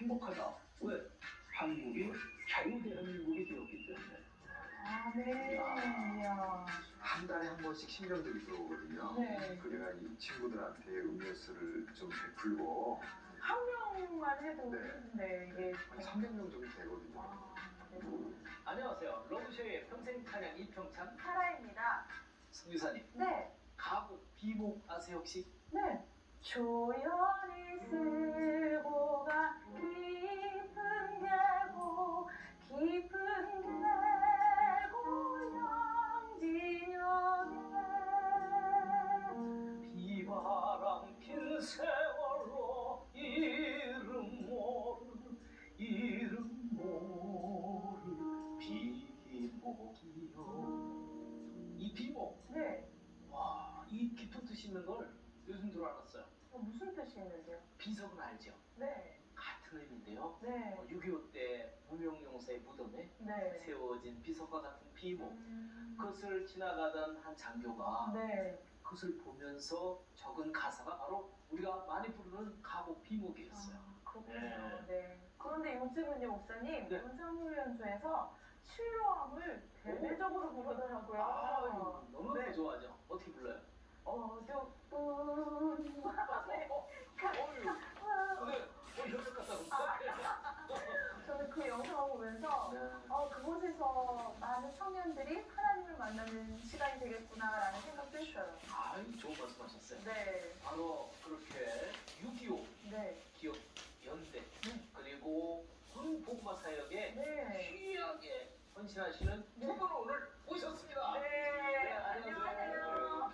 행복하다. 왜? 한국이 자유대한민국이 되었기 때문에. 아, 네. 이야. 한 달에 한 번씩 신병들이 들어오거든요. 네. 그래가 이 친구들한테 음료수를 좀 베풀고 한 명만 해도 네. 힘든데 이게 한 300명 정도 되거든요. 아, 네. 안녕하세요. 러브쇼의 평생 찬양 이평찬 사라입니다. 성유사님. 네. 가곡 비목 아세요 혹시? 네. 조연히 쓸고 가 깊은 계곡 양진역에 비바람 핀 세월로 이름 모를 비목이요. 이 비목. 네. 와, 이 깊은 뜻이 있는 걸 요즘 들어 알았어요. 무슨 뜻이 있는데요? 비석은 알죠? 네. 같은 의미인데요. 네. 6.25 때 무명용사의 무덤에 네. 세워진 비석과 같은 비목. 음. 그것을 지나가던 한 장교가 네. 그것을 보면서 적은 가사가 바로 우리가 많이 부르는 가곡 비목이었어요. 아, 그렇군요. 네. 네. 그런데 요즘은요, 목사님, 네. 문상훈련소에서 실로암을 대대적으로 부르더라고요. 아, 너무 네. 좋아하죠. 어떻게 불러요? 어두운 밤에 혈액 같다. 저는 그 영상을 보면서 네. 그곳에서 많은 청년들이 하나님을 만나는 시간이 되겠구나라는 생각도 했어요. 아, 좋은 말씀하셨어요. 네. 바로 그렇게 6.25 네. 기업 연대 그리고 군복마 사역에 네. 귀하게 헌신하시는 네. 두 분을 오늘 모셨습니다. 네. 안녕하세요.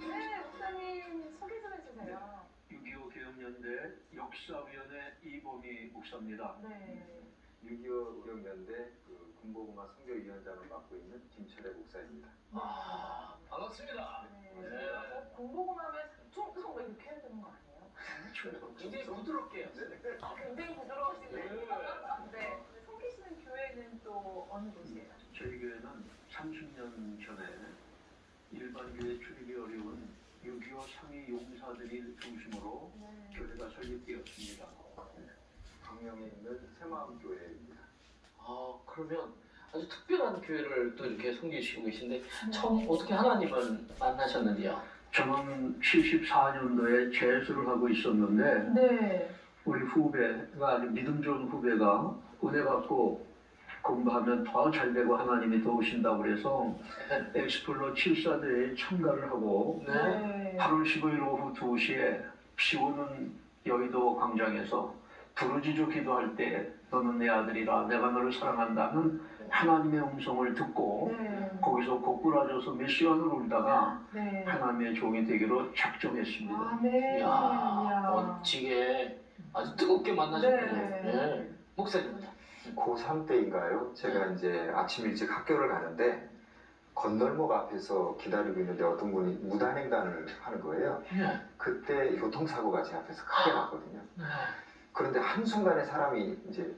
네, 목사님 소개 좀 해주세요. 6.25 개혁연대 역사위원회 이범희 목사입니다. 네. 6.25 우령연대 그 군복음화 선교위원장을 맡고 있는 김철애 목사입니다. 아, 반갑습니다. 네. 네. 공복음하면 퉁퉁 이렇게 해야 되는 거 아니에요? 굉장히 부드럽게 해요. 굉장히 부드러우시네요. 네. 섬기시는 교회는 또 어느 곳이에요? 저희 교회는 30년 전에 일반 교회 출입이 어려운 6.25 상위 용사들이 중심으로 네. 교회가 설립되었습니다. 광명에 있는 새마음교회입니다. 아, 그러면 아주 특별한 교회를 또 이렇게 섬기시고 계신데 처음 어떻게 하나님을 만나셨는데요? 저는 74년도에 재수를 하고 있었는데 네. 우리 후배가 아주 믿음 좋은 후배가 은혜 받고 공부하면 더 잘 되고 하나님이 도우신다고 그래서 엑스플로 7사대에 참가를 하고 네. 8월 15일 오후 2시에 비 오는 여의도 광장에서 부르짖어 기도할 때 너는 내 아들이라 내가 너를 사랑한다는 하나님의 음성을 듣고 네. 거기서 고꾸라져서 몇 시간을 울다가 네. 하나님의 종이 되기로 작정했습니다. 아, 네. 이야, 멋지게 아주 뜨겁게 만나셨군요. 네. 네. 목사님은요? 고3 때인가요? 제가 이제 아침 일찍 학교를 가는데 건널목 앞에서 기다리고 있는데 어떤 분이 무단횡단을 하는 거예요. 네. 그때 교통사고가 제 앞에서 크게 났거든요. 네. 그런데 한순간에 사람이 이제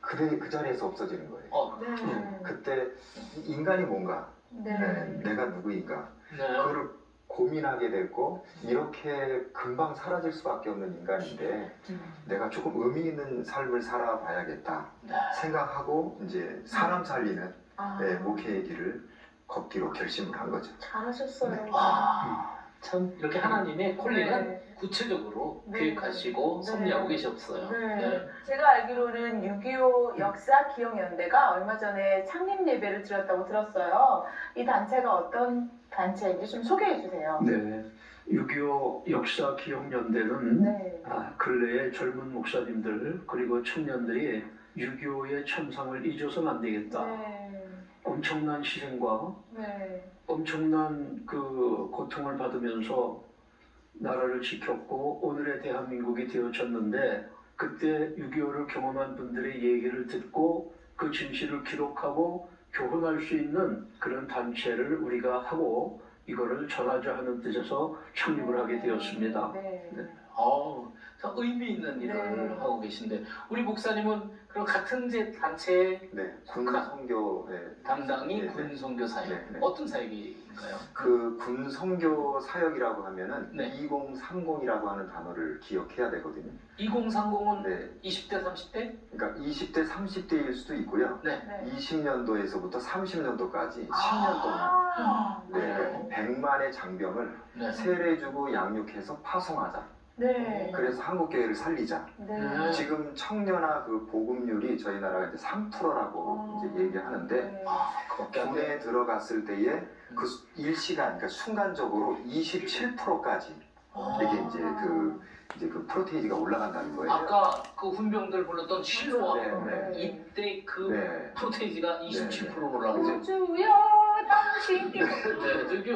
그 자리에서 없어지는 거예요. 네. 그때 인간이 뭔가, 네. 내가 누구인가, 네. 그거를 고민하게 됐고 이렇게 금방 사라질 수밖에 없는 인간인데 내가 조금 의미 있는 삶을 살아봐야겠다 네. 생각하고 이제 사람 살리는 아, 목회의 길을 걷기로 결심을 한 거죠. 잘하셨어요. 아, 참 이렇게 하나님의 콜링은 네. 구체적으로 네. 계획하시고 네. 섭리하고 계셨어요. 네. 제가 알기로는 6.25 역사 기억연대가 얼마 전에 창립 예배를 드렸다고 들었어요. 이 단체가 어떤 단체인지 좀 소개해 주세요. 네, 6.25 역사 기억연대는 네. 근래의 젊은 목사님들 그리고 청년들이 6.25의 천상을 잊어서는 안 되겠다. 네. 엄청난 희생과 네. 엄청난 그 고통을 받으면서 나라를 지켰고 오늘의 대한민국이 되어졌는데 그때 6.25를 경험한 분들의 얘기를 듣고 그 진실을 기록하고 교훈할 수 있는 그런 단체를 우리가 하고 이거를 전하자 하는 뜻에서 창립을 하게 되었습니다. 네. 네. 아, 참 의미 있는 일을 네. 하고 계신데 우리 목사님은 그럼 같은 단체의 네, 군성교 네, 담당이 네, 네. 군선교 사역 네, 네. 어떤 사역인가요? 그 군성교 사역이라고 하면은 네. 2030이라고 하는 단어를 기억해야 되거든요. 2030은 네, 20대 30대? 그러니까 20대 30대일 수도 있고요. 네. 네. 20년도에서부터 30년도까지 10년 동안 아, 네, 100만의 장병을 네. 세례주고 양육해서 파송하자. 네. 그래서 한국교회를 살리자. 네. 지금 청년화 그 보급률이 저희 나라가 이제 3%라고 이제 얘기하는데 네. 아, 그밖에 안 돼. 군에 들어갔을 때에 그 일시간, 그러니까 순간적으로 27%까지 이게 이제 그 프로테이지가 올라간다는 거예요. 아까 그 훈병들 불렀던 실로와 네, 이때 그 네. 프로테이지가 27%로 올라가죠. 우주여 당신께 네, 저기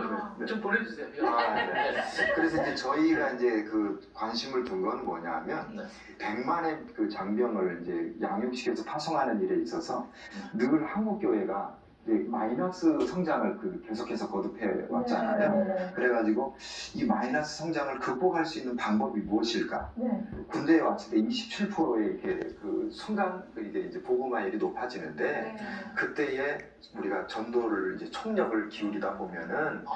좀 보내주세요. 아, 네. 네. 그래서 이제 저희가 이제 그 관심을 둔 건 뭐냐면 네. 100만의 그 장병을 이제 양육시켜서 파송하는 일에 있어서 늘 한국교회가 이제 마이너스 성장을 계속해서 거듭해 왔잖아요. 네. 그래가지고 이 마이너스 성장을 극복할 수 있는 방법이 무엇일까? 네. 군대에 왔을 때 27%의 이렇게 그 순간 이제 복음화율이 높아지는데 네. 그때에 우리가 전도를 이제 총력을 기울이다 보면은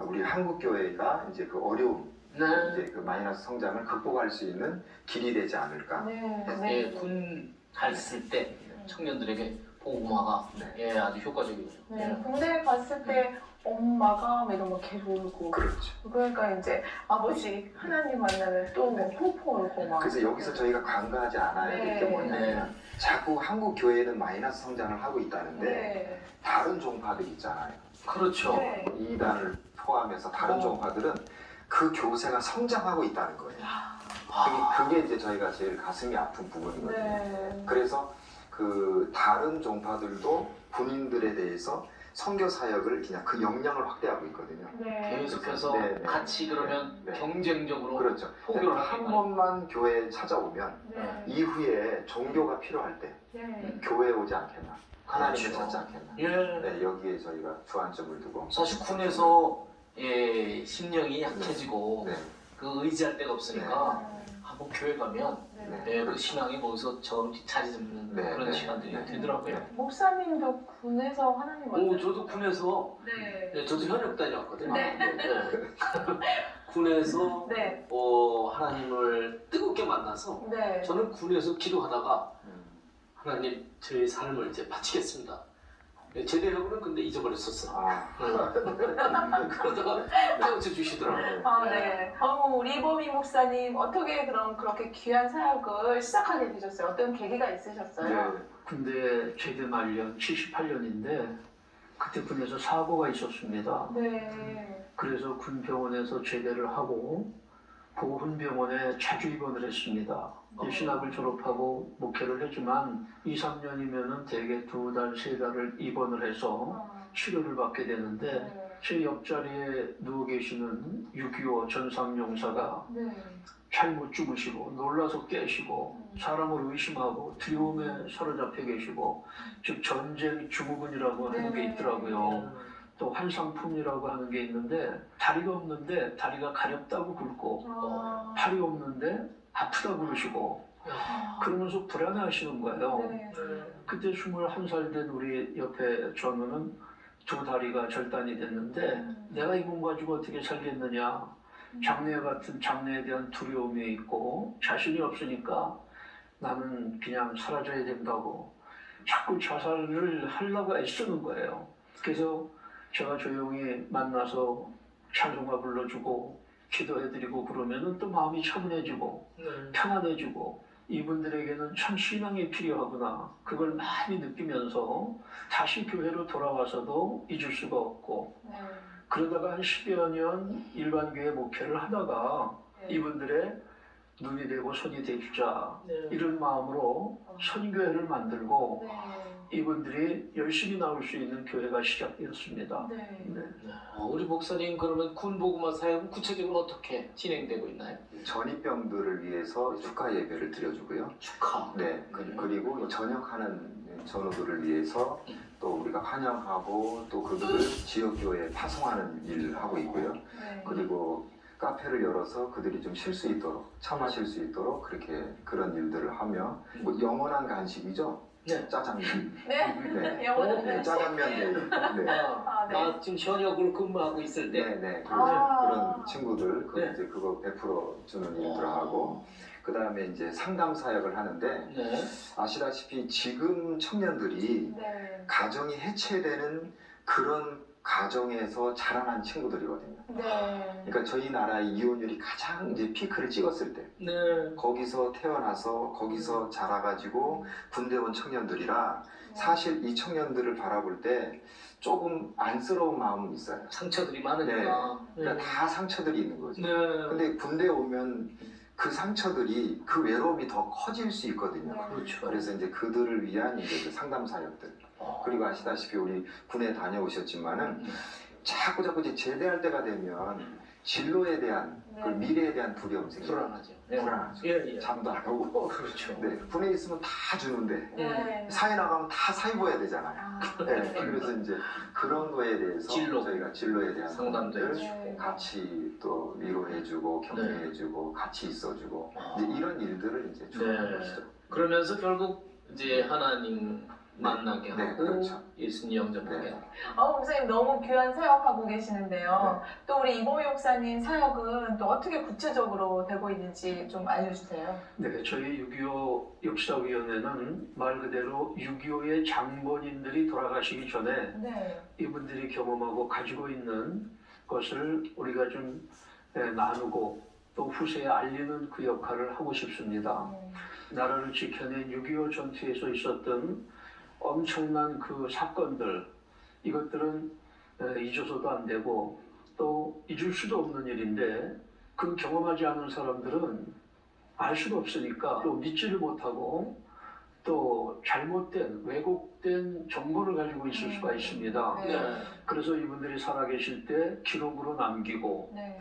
우리 한국 교회가 이제 그 어려움, 네. 이제 그 마이너스 성장을 극복할 수 있는 길이 되지 않을까? 네. 예, 군 갔을 때 청년들에게 복음화가 네. 예, 아주 효과적이죠. 네. 군대에 갔을 때 엄마가 이런 거 계속 울고 그렇죠. 그러니까 이제 아버지 하나님 만나면 또 뭐 폭포 울고 막 그래서 여기서 저희가 간과하지 않아야 될 게 네. 뭐냐면 자꾸 한국 교회는 마이너스 성장을 하고 있다는데 네. 다른 종파들 있잖아요. 그렇죠. 네. 이단을 포함해서 다른 종파들은 그 교세가 성장하고 있다는 거예요. 그게 이제 저희가 제일 가슴이 아픈 부분이거든요. 네. 그래서 그 다른 종파들도 군인들에 대해서 선교 사역을 그냥 그 역량을 확대하고 있거든요. 네. 계속해서 네, 네. 같이 그러면 네. 경쟁적으로 그렇죠. 포교를 한 하는 번만 교회에 찾아오면 네. 이후에 종교가 필요할 때 네. 교회에 오지 않겠나, 하나님을 그렇죠. 찾지 않겠나. 예. 네, 여기에 저희가 주안점을 두고. 사실 군에서 예, 심령이 약해지고 네, 그 의지할 데가 없으니까 한번 교회 가면 네. 예, 그 신앙이 거기서 처음 자리 잡는 네, 그런 네, 시간들이 네. 되더라고요. 네. 목사님도 군에서 하나님 오, 저도 군에서 네. 네, 저도 현역 다녀왔거든요. 네. 군에서 네. 하나님을 뜨겁게 만나서 네. 저는 군에서 기도하다가 음, 하나님 저의 삶을 이제 바치겠습니다. 네, 제대하고는 근데 잊어버렸었어요. 그러다가 깨우쳐 주시더라고요. 아, 네. 우리 이범희 목사님 어떻게 그럼 그렇게 귀한 사역을 시작하게 되셨어요? 어떤 계기가 있으셨어요? 네. 군대 제대 말년 78년인데 그때 군에서 사고가 있었습니다. 네. 그래서 군병원에서 제대를 하고 보훈병원에 자주 입원을 했습니다. 신학을 졸업하고 목회를 했지만 2, 3년이면은 대개 2달, 3달을 입원을 해서 치료를 받게 되는데 네. 제 옆자리에 누워 계시는 6.25 전상용사가 네. 잘못 주무시고 놀라서 깨시고 사람을 의심하고 두려움에 사로잡혀 계시고 즉 전쟁 증후군이라고 하는 게 있더라고요. 또 환상품이라고 하는 게 있는데 다리가 없는데 다리가 가렵다고 굵고 아. 팔이 없는데 아프다고 그러시고 그러면서 불안해하시는 거예요. 네. 그때 21살 된 우리 옆에 전우는 2다리가 절단이 됐는데 내가 이건 가지고 어떻게 살겠느냐. 장래 같은 장래에 대한 두려움이 있고 자신이 없으니까 나는 그냥 사라져야 된다고 자꾸 자살을 하려고 애쓰는 거예요. 그래서 제가 조용히 만나서 찬송가 불러주고 기도해드리고 그러면은 또 마음이 차분해지고 평안해지고 이분들에게는 참 신앙이 필요하구나 그걸 많이 느끼면서 다시 교회로 돌아와서도 잊을 수가 없고 네. 그러다가 한 10여 년 일반 교회 목회를 하다가 이분들의 눈이 되고 손이 되주자 이런 마음으로 선교회를 만들고 네. 이분들이 열심히 나올 수 있는 교회가 시작되었습니다. 네. 네. 우리 목사님 그러면 군복음화 사역은 구체적으로 어떻게 진행되고 있나요? 전입병들을 위해서 축하 예배를 드려주고요. 축하. 네, 그리고 전역하는 전우들을 위해서 또 우리가 환영하고 또 그들을 지역교회에 파송하는 일을 하고 있고요. 네. 그리고 카페를 열어서 그들이 좀 쉴 수 있도록 차 마실 수 있도록 그렇게 그런 일들을 하며 뭐 영원한 간식이죠. 네. 짜장면. 네. 네. 영어는 네, 짜장면 데이. 네. 아, 네. 나 지금 현역으로 근무하고 있을 때 네네. 아. 그런 친구들 네. 이제 그거 베풀어 주는 일들 하고 그 다음에 이제 상담 사역을 하는데 네. 아시다시피 지금 청년들이 네. 가정이 해체되는 그런 가정에서 자라난 친구들이거든요. 네. 그러니까 저희 나라의 이혼율이 가장 이제 피크를 찍었을 때 네. 거기서 태어나서 거기서 자라가지고 군대 온 청년들이라 네. 사실 이 청년들을 바라볼 때 조금 안쓰러운 마음은 있어요. 상처들이 많으니까. 그러니까 다 상처들이 있는 거죠. 네. 근데 군대 오면 그 상처들이 그 외로움이 더 커질 수 있거든요. 네. 그렇죠. 그래서 이제 그들을 위한 이제 그 상담 사역들. 그리고 아시다시피 우리 군에 다녀오셨지만은 자꾸 이제 제대할 때가 되면 진로에 대한 네. 그 미래에 대한 두려움 생겨요. 불안하죠. 네. 불안하죠. 예, 예. 잠도 안 오고. 그렇죠. 네, 군에 있으면 다 주는데 네. 사회 나가면 다 사입어야 되잖아요. 아, 네, 그래서 이제 그런 거에 대해서 진로. 저희가 진로에 대한 상담도 부분들 네. 같이 또 위로해주고 격려해주고 같이 있어주고 이제 이런 일들을 이제 주로 것이죠. 그러면서 결국 이제 하나님 만나게 네, 하고 그렇죠. 예수님 영접하게 네. 하고. 목사님 너무 귀한 사역하고 계시는데요. 또 우리 이보미 목사님 사역은 또 어떻게 구체적으로 되고 있는지 좀 알려주세요. 네, 저희 6.25 역사위원회는 말 그대로 6.25의 장본인들이 돌아가시기 전에 네. 이분들이 경험하고 가지고 있는 것을 우리가 좀 나누고 또 후세에 알리는 그 역할을 하고 싶습니다. 나라를 지켜낸 6.25 전투에서 있었던 엄청난 그 사건들, 이것들은 잊어서도 안 되고 또 잊을 수도 없는 일인데 그 경험하지 않은 사람들은 알 수도 없으니까 또 믿지를 못하고 또 잘못된 왜곡된 정보를 가지고 있을 수가 있습니다. 네. 그래서 이분들이 살아계실 때 기록으로 남기고 네.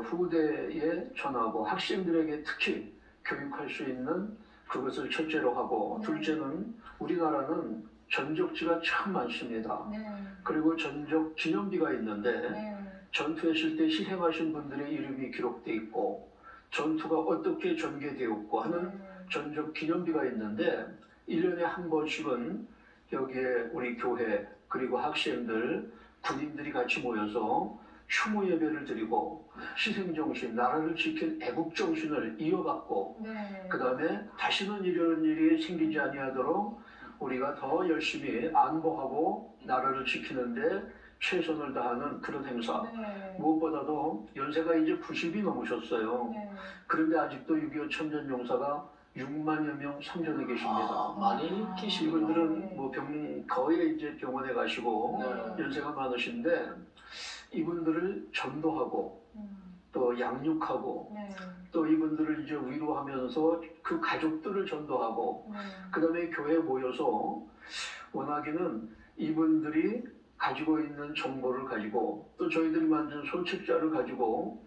후대에 전하고 학생들에게 특히 교육할 수 있는 그것을 첫째로 하고 네. 둘째는 우리나라는 전적지가 참 많습니다. 네. 그리고 전적 기념비가 있는데 네. 전투했을 때 희생하신 분들의 이름이 기록돼 있고 전투가 어떻게 전개되었고 하는 전적 기념비가 있는데 1년에 한 번씩은 여기에 우리 교회 그리고 학생들 군인들이 같이 모여서 추모 예배를 드리고 희생정신, 나라를 지킨 애국정신을 이어받고 네. 그 다음에 다시는 이런 일이 생기지 아니하도록 우리가 더 열심히 안보하고 나라를 지키는데 최선을 다하는 그런 행사. 네. 무엇보다도 연세가 이제 90이 넘으셨어요. 네. 그런데 아직도 6.25 천전용사가 6만여 명 상전에 계십니다. 아, 많이 계시군요. 이분들은 뭐 거의 이제 병원에 가시고 네. 연세가 많으신데 이분들을 전도하고 음. 또 양육하고 네. 또 이분들을 이제 위로하면서 그 가족들을 전도하고 네. 그 다음에 교회에 모여서 원하기는 이분들이 가지고 있는 정보를 가지고 또 저희들이 만든 소책자를 가지고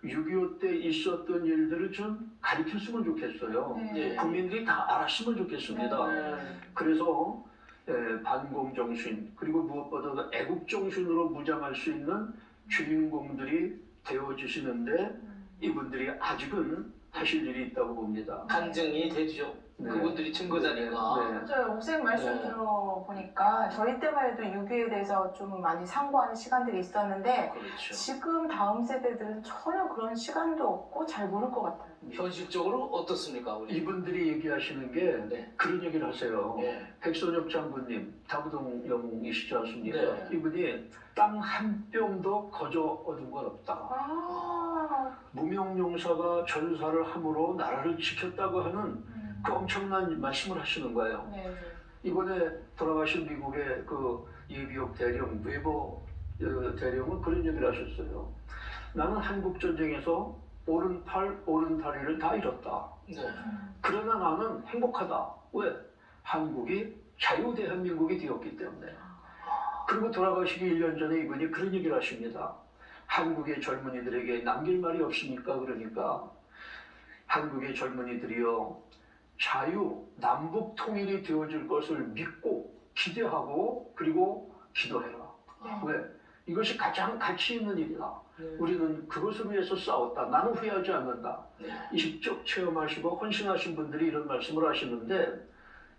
6.25 때 있었던 일들을 좀 가르쳤으면 좋겠어요. 네. 국민들이 다 알았으면 좋겠습니다. 네. 그래서 반공정신 그리고 무엇보다도 애국정신으로 무장할 수 있는 주인공들이 되어주시는데 이분들이 아직은 하실 일이 있다고 봅니다. 간증이 되죠. 네. 그분들이 증거자니까. 네. 저 목사님 말씀 네. 들어보니까 저희 때만 해도 6.25에 대해서 좀 많이 상고하는 시간들이 있었는데 그렇죠. 지금 다음 세대들은 전혀 그런 시간도 없고 잘 모를 것 같아요. 현실적으로 어떻습니까, 우리? 이분들이 얘기하시는 게 네. 그런 얘기를 하세요. 예. 백선엽 장군님, 다부동영이시지 않습니까? 네. 이분이 땅 한 뼘도 거저 얻은 건 없다. 아, 무명용사가 전사를 함으로 나라를 지켰다고 하는 그 엄청난 말씀을 하시는 거예요. 네. 이번에 돌아가신 미국의 그 예비역 대령, 웨버 대령은 그런 얘기를 하셨어요. 나는 한국 전쟁에서 오른팔, 오른다리를 다 잃었다. 네. 그러나 나는 행복하다. 왜? 한국이 자유대한민국이 되었기 때문에. 그리고 돌아가시기 1년 전에 이분이 그런 얘기를 하십니다. 한국의 젊은이들에게 남길 말이 없으니까 그러니까 한국의 젊은이들이요. 자유, 남북 통일이 되어질 것을 믿고 기대하고 그리고 기도해라. 네. 왜? 이것이 가장 가치 있는 일이다. 우리는 그것을 위해서 싸웠다. 나는 후회하지 않는다. 네. 직접 체험하시고 헌신하신 분들이 이런 말씀을 하시는데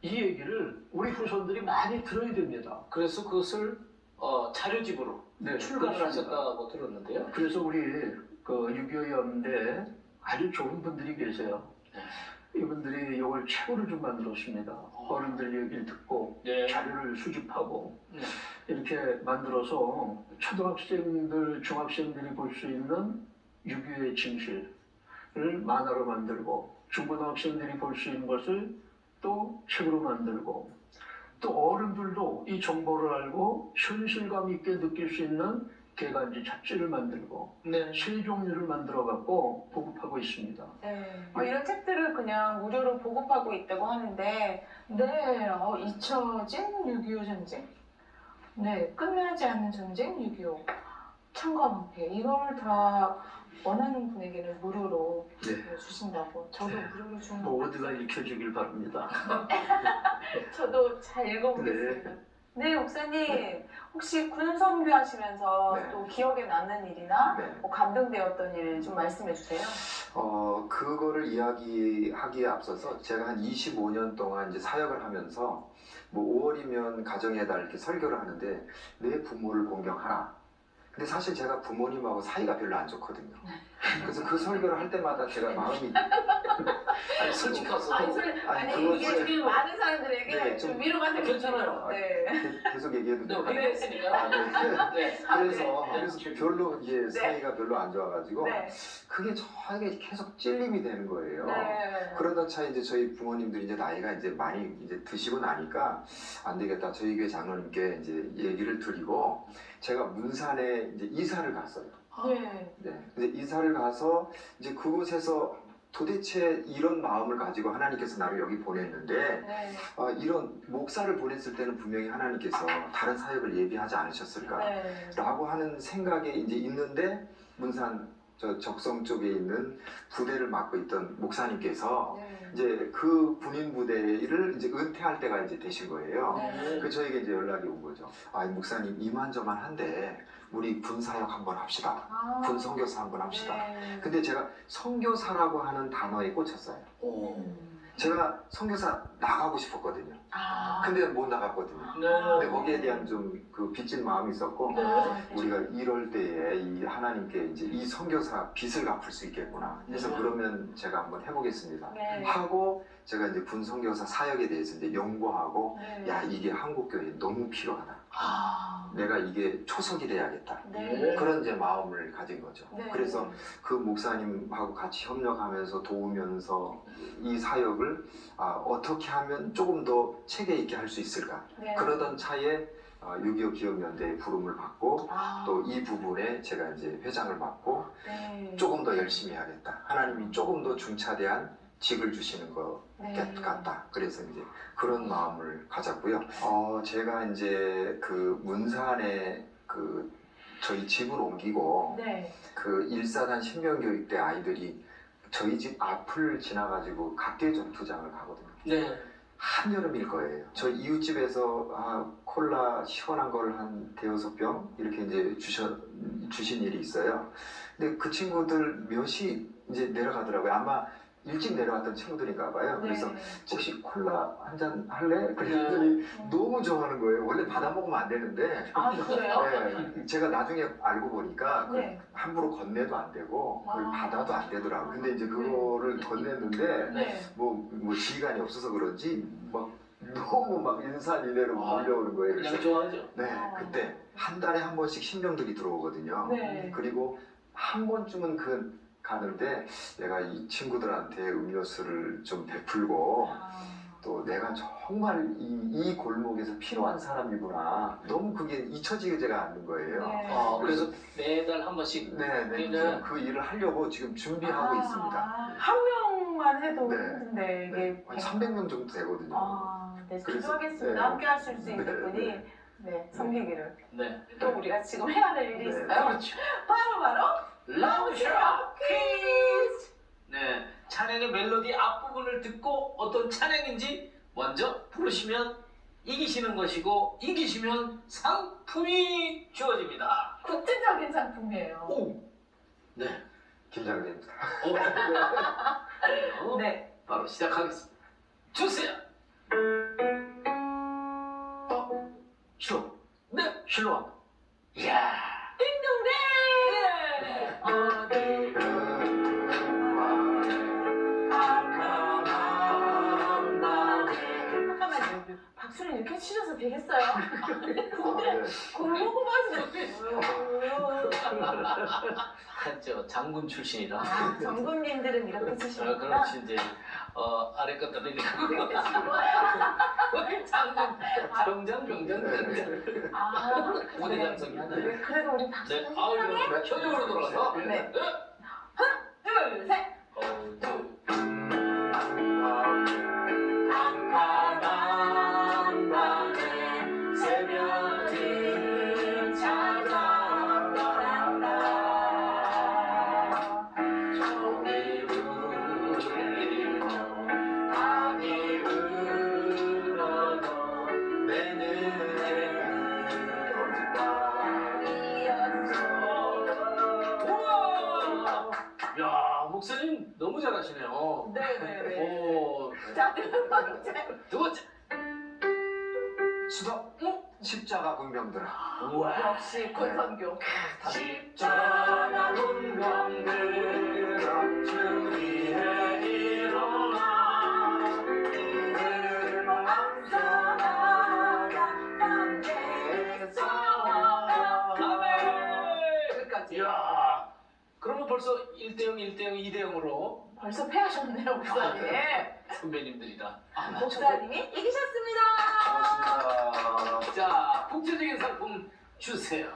이 얘기를 우리 후손들이 많이 들어야 됩니다. 그래서 그것을 자료집으로 네, 출간을 그렇습니다. 하셨다고 들었는데요. 그래서 우리 그 6.25 연대에 아주 좋은 분들이 계세요. 이분들이 이걸 책으로 좀 만들었습니다. 어른들 얘기를 듣고 네. 자료를 수집하고 네. 이렇게 만들어서 초등학생들, 중학생들이 볼 수 있는 6.25의 진실을 만화로 만들고 중고등학생들이 볼 수 있는 것을 또 책으로 만들고 또 어른들도 이 정보를 알고 현실감 있게 느낄 수 있는 개간지 잡지를 만들고 네. 세 종류를 만들어 갖고 보급하고 있습니다. 네. 이런 책들을 그냥 무료로 보급하고 있다고 하는데, 네, 잊혀진 6.25 전쟁, 네, 끝나지 않는 전쟁 6.25, 창과방패, 이걸 다 원하는 분에게는 무료로 네. 주신다고. 저도 네. 무료로 주는 거 모두가 읽혀주길 바랍니다. 저도 잘 읽어보겠습니다. 네, 목사님, 혹시 군 선교하시면서 네. 또 기억에 남는 일이나 네. 뭐 감동되었던 일 좀 말씀해 주세요. 그거를 이야기하기에 앞서서 제가 한 25년 동안 이제 사역을 하면서 뭐 5월이면 가정의 달 이렇게 설교를 하는데 내 부모를 공경하라. 근데 사실 제가 부모님하고 사이가 별로 안 좋거든요. 그래서 그 설교를 할 때마다 제가 마음이 아니, 솔직하소. 그거 이게 많은 사람들에게 네, 좀 좀 위로가 되는 괜찮아요. 네. 계속 얘기해도 네, 될까요? 회개했으니까. 네. 네. 그래서 별로 이제 사이가 별로 안 좋아가지고 네. 그게 저에게 계속 찔림이 되는 거예요. 네. 그러던 차에 이제 저희 부모님들이 이제 나이가 이제 많이 이제 드시고 나니까 안 되겠다. 저희 교회 장로님께 이제 얘기를 드리고 제가 문산에 이제 이사를 갔어요. 네. 네. 근데 이사를 가서 이제 그곳에서 도대체 이런 마음을 가지고 하나님께서 나를 여기 보냈는데 네. 이런 목사를 보냈을 때는 분명히 하나님께서 다른 사역을 예비하지 않으셨을까? 네. 라고 하는 생각에 이제 있는데 문산 저 적성 쪽에 있는 부대를 맡고 있던 목사님께서 네. 이제 그 군인 부대를 이제 은퇴할 때가 이제 되신 거예요. 네. 그 저에게 이제 연락이 온 거죠. 목사님 이만저만한데 우리 군 사역 한번 합시다. 아. 군 선교사 한번 합시다. 네. 근데 제가 선교사라고 하는 단어에 꽂혔어요. 제가 선교사 나가고 싶었거든요. 아. 근데 못 나갔거든요. 네. 근데 거기에 대한 좀 그 빚진 마음이 있었고 네. 우리가 이럴 때에 이 하나님께 이제 이 선교사 빚을 갚을 수 있겠구나. 그래서 그러면 제가 한번 해보겠습니다. 네. 하고 제가 이제 군 선교사 사역에 대해서 이제 연구하고 네. 야 이게 한국 교회에 너무 필요하다. 아. 내가 이게 초석이 돼야겠다. 네. 그런 이제 마음을 가진 거죠. 네. 그래서 그 목사님하고 같이 협력하면서 도우면서 이 사역을 어떻게 하면 조금 더 체계 있게 할 수 있을까. 네. 그러던 차에 6.25 기억연대의 부름을 받고 아. 또 이 부분에 제가 이제 회장을 맡고 네. 조금 더 열심히 해야겠다. 하나님이 조금 더 중차대한 직을 주시는 것 네. 같다. 그래서 이제 그런 마음을 가졌고요. 제가 이제 그 문산에 그 저희 집을 옮기고 네. 그 1사단 신병교육대 아이들이 저희 집 앞을 지나가지고 각계 전투장을 가거든요. 네. 한여름일 거예요. 저희 이웃집에서 콜라 시원한 거를 한 대여섯 병 이렇게 이제 주신 일이 있어요. 근데 그 친구들 몇이 이제 내려가더라고요. 아마 일찍 내려왔던 친구들인가 봐요. 그래서 네. 혹시 콜라 한 잔 할래? 그랬더니 너무 좋아하는 거예요. 원래 받아 먹으면 안 되는데. 아, 그래요? 네, 제가 나중에 알고 보니까 네. 함부로 건네도 안 되고 그걸 아. 받아도 안 되더라고요. 근데 이제 그거를 건넸는데 네. 뭐 지휘관이 없어서 그런지 막 너무 막 인산인해로 몰려오는 거예요. 그냥 그래서 좋아하죠. 네, 그때 한 달에 한 번씩 신병들이 들어오거든요. 네. 그리고 한 번쯤은 가는데 내가 이 친구들한테 음료수를 좀 베풀고 또 내가 정말 이 골목에서 필요한 사람이구나. 너무 그게 잊혀지지가 않는 거예요. 네. 그래서 매달 한 번씩. 네. 그래서 그 일을 하려고 지금 준비하고 있습니다. 한 명만 해도 네. 힘든데 이게 한 300명 정도 되거든요. 네, 그래서, 기도하겠습니다. 네. 함께 하실 수 있는 네, 분이 네, 섬기기를. 네. 또 우리가 지금 해야 할 일이 네. 있어요. 그렇죠. 바로 라우셔 퀴즈! 네. 찬양의 멜로디 앞부분을 듣고 어떤 찬양인지 먼저 부르시면 이기시는 것이고 이기시면 상품이 주어집니다. 국제적인 상품이에요. 오! 네. 긴장됩니다. 네. 네. 바로 시작하겠습니다. 주세요. 실로. 네, 실로. 이야. 띵동댕! 잠깐만요. 박수를 이렇게 치셔도 되겠어요? 네. 골목을 맞으셨어요. 저 장군 출신이라. 아, 정군님들은 이렇게 치시는구나. 그렇지 이제 아래 것들은 이렇게 장군 병장 병장 아, 오대 네. 장성이 하나. 네, 그래도 우리 박수 네, 한 아유, 방에 현역으로 돌아가서. 네. 둘, 셋. 깜깜한 밤에 새벽을 찾아왔다. 종이 울리고 밤이 울어도 내 눈에는 별이었어. 우와! 야, 목사님 너무 잘하시네요. 네네네. 오, 자, 두 번째. 두 번째. 수다 십자가 군병들아. 우와. 역시 권선교. 십자가 운명들아 주 위에 일어나 그들로 앞서 나가 함께 싸워가. 아멘. 여기까지. 이야. 그러면 벌써 1대0, 1대0, 2대0으로 벌써 패하셨네요, 목사님. 선배님들이다. 목사님이 이기셨습니다. 고맙습니다. 자, 국제적인 상품 주세요.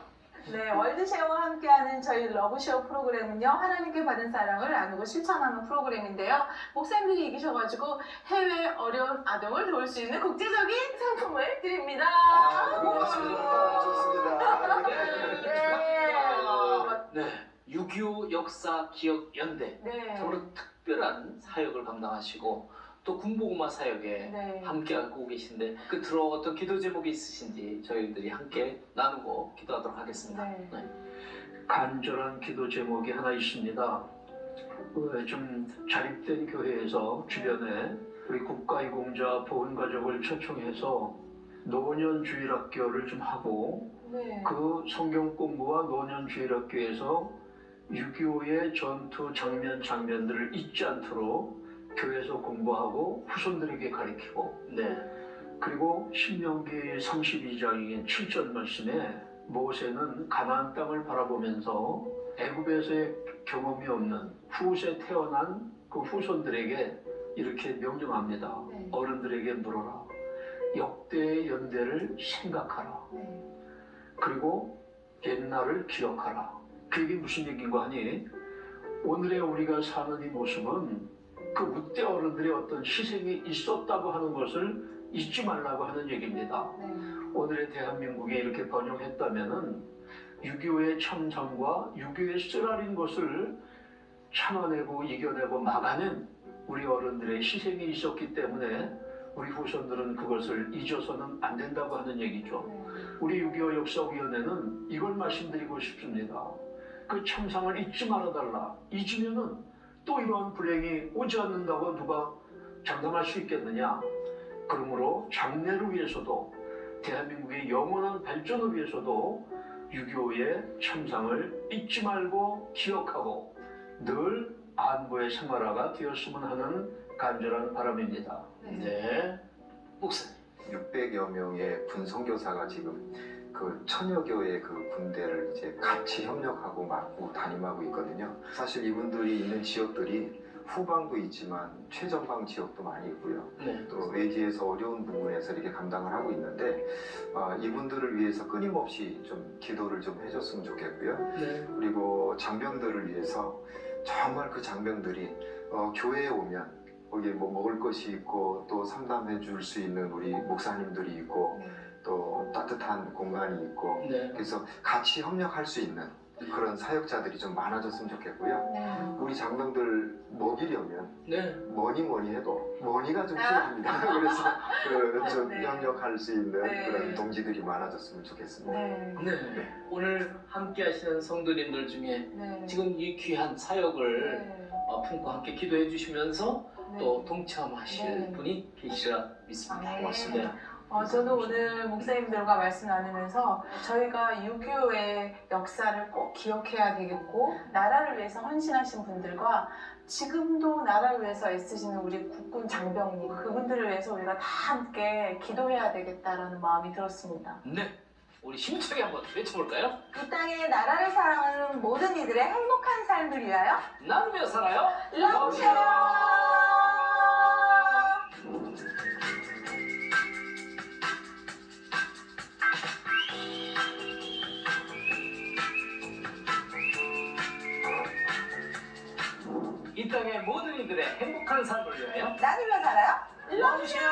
네, 월드쉐어와 함께하는 저희 러브쉐어 프로그램은요, 하나님께 받은 사랑을 나누고 실천하는 프로그램인데요. 목사님들이 이기셔가지고 해외 어려운 아동을 도울 수 있는 국제적인 상품을 드립니다. 고맙습니다. 좋습니다. 네. 네. 6.25 역사 기억 연대. 네. 정말 특별한 사역을 감당하시고 또 군복음화 사역에 네. 함께하고 계신데 끝으로 어떤 기도 제목이 있으신지 저희들이 함께 나누고 기도하도록 하겠습니다. 네. 간절한 기도 제목이 하나 있습니다. 좀 자립된 교회에서 주변에 우리 국가이공자 보훈가족을 초청해서 노년주일학교를 좀 하고 네. 그 성경 공부와 노년주일학교에서 6.25의 전투 장면들을 잊지 않도록 교회에서 공부하고 후손들에게 가르치고 네. 그리고 신명기 32장인 7절 말씀에 모세는 가나안 땅을 바라보면서 애굽에서의 경험이 없는 후세 태어난 그 후손들에게 이렇게 명령합니다. 네. 어른들에게 물어라. 역대의 연대를 생각하라. 네. 그리고 옛날을 기억하라. 그게 무슨 얘기인가 하니 오늘의 우리가 사는 이 모습은 그 무대 어른들의 어떤 희생이 있었다고 하는 것을 잊지 말라고 하는 얘기입니다. 네. 오늘의 대한민국에 이렇게 번영했다면은 6.25의 참상과 6.25의 쓰라린 것을 참아내고 이겨내고 막아낸 우리 어른들의 희생이 있었기 때문에 우리 후손들은 그것을 잊어서는 안 된다고 하는 얘기죠. 우리 6.25 역사위원회는 이걸 말씀드리고 싶습니다. 그 참상을 잊지 말아달라. 잊으면은 또 이러한 불행이 오지 않는다고 누가 장담할 수 있겠느냐. 그러므로 장래를 위해서도 대한민국의 영원한 발전을 위해서도 6.25의 참상을 잊지 말고 기억하고 늘 안보의 생활화가 되었으면 하는 간절한 바람입니다. 네. 목사님. 600여 명의 군 선교사가 지금 그 천여 교의 그 군대를 이제 같이 협력하고 맡고 담임하고 있거든요. 사실 이분들이 있는 지역들이 후방도 있지만 최전방 지역도 많이 있고요. 네. 또 외지에서 어려운 부분에서 이렇게 감당을 하고 있는데 이분들을 위해서 끊임없이 좀 기도를 좀 해줬으면 좋겠고요. 네. 그리고 장병들을 위해서 정말 그 장병들이 교회에 오면 거기 뭐 먹을 것이 있고 또 상담해 줄 수 있는 우리 목사님들이 있고 또 따뜻한 공간이 있고 네. 그래서 같이 협력할 수 있는 그런 사역자들이 좀 많아졌으면 좋겠고요. 네. 우리 장병들 먹이려면 네. 뭐니 해도 머니가 좀 필요합니다. 그래서 좀 네. 협력할 수 있는 네. 그런 동지들이 많아졌으면 좋겠습니다. 네. 네. 오늘 함께 하시는 성도님들 중에 네. 지금 이 귀한 사역을 네. 품고 함께 기도해 주시면서 네. 또 동참하실 네. 분이 계시라 믿습니다. 네. 고맙습니다. 저도 오늘 목사님들과 말씀 나누면서 저희가 6.25의 역사를 꼭 기억해야 되겠고 나라를 위해서 헌신하신 분들과 지금도 나라를 위해서 애쓰시는 우리 국군 장병님 그분들을 위해서 우리가 다 함께 기도해야 되겠다라는 마음이 들었습니다. 네. 우리 힘차게 한번 외쳐볼까요? 이 땅에 나라를 사랑하는 모든 이들의 행복한 삶을 위하여 나누며 살아요. 러브쉐어! 이 땅의 모든 이들의 행복한 삶을 위하여 나누며 살아요? 러브쉐어!